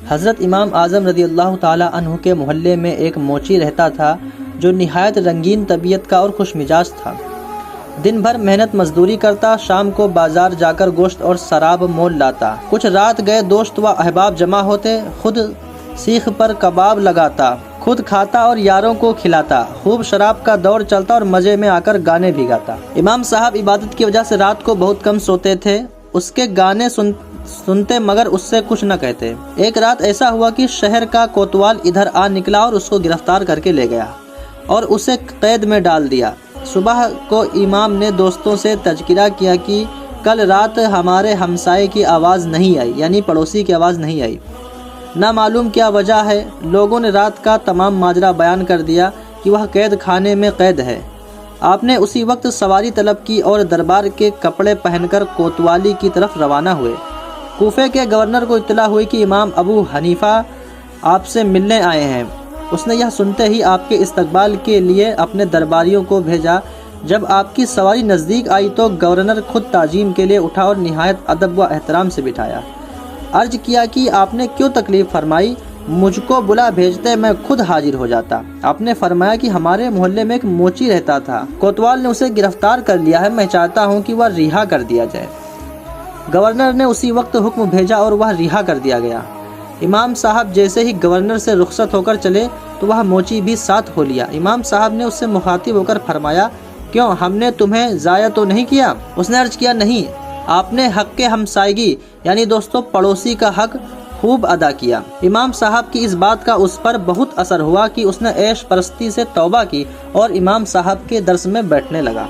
حضرت امام اعظم رضی اللہ تعالی عنہ کے محلے میں ایک موچی رہتا تھا جو نہایت رنگین طبیعت کا اور خوش مزاج تھا۔ دن بھر محنت مزدوری کرتا، شام کو بازار جا کر گوشت اور شراب مول لاتا۔ کچھ رات گئے دوست و احباب جمع ہوتے، خود سیخ پر کباب لگاتا، خود کھاتا اور یاروں کو کھلاتا۔ خوب شراب کا دور چلتا اور مزے میں آ کر گانے بھی گاتا۔ امام صاحب عبادت کی وجہ سے رات کو بہت کم سوتے تھے۔ اس کے گانے سنتے مگر اس سے کچھ نہ کہتے۔ ایک رات ایسا ہوا کہ شہر کا کوتوال ادھر آ نکلا اور اس کو گرفتار کر کے لے گیا اور اسے قید میں ڈال دیا۔ صبح کو امام نے دوستوں سے تذکرہ کیا کہ کل رات ہمارے ہمسائے کی آواز نہیں آئی، یعنی پڑوسی کی آواز نہیں آئی، نہ معلوم کیا وجہ ہے۔ لوگوں نے رات کا تمام ماجرا بیان کر دیا کہ وہ قید خانے میں قید ہے۔ آپ نے اسی وقت سواری طلب کی اور دربار کے کپڑے پہن کر کوتوالی کی طرف روانہ ہوئے۔ کوفے کے گورنر کو اطلاع ہوئی کہ امام ابو حنیفہ آپ سے ملنے آئے ہیں۔ اس نے یہ سنتے ہی آپ کے استقبال کے لیے اپنے درباریوں کو بھیجا۔ جب آپ کی سواری نزدیک آئی تو گورنر خود تعظیم کے لیے اٹھا اور نہایت ادب و احترام سے بٹھایا۔ عرض کیا کہ آپ نے کیوں تکلیف فرمائی؟ مجھ کو بلا بھیجتے میں خود حاضر ہو جاتا۔ آپ نے فرمایا کہ ہمارے محلے میں ایک موچی رہتا تھا، کوتوال نے اسے گرفتار کر لیا ہے، میں چاہتا ہوں کہ وہ رہا کر دیا جائے۔ گورنر نے اسی وقت حکم بھیجا اور وہ رہا کر دیا گیا۔ امام صاحب جیسے ہی گورنر سے رخصت ہو کر چلے تو وہ موچی بھی ساتھ ہو لیا۔ امام صاحب نے اس سے مخاطب ہو کر فرمایا، کیوں ہم نے تمہیں ضائع تو نہیں کیا؟ اس نے عرض کیا، نہیں، آپ نے حق ہمسائیگی یعنی دوستو پڑوسی کا حق خوب ادا کیا۔ امام صاحب کی اس بات کا اس پر بہت اثر ہوا کہ اس نے عیش پرستی سے توبہ کی اور امام صاحب کے درس میں بیٹھنے لگا۔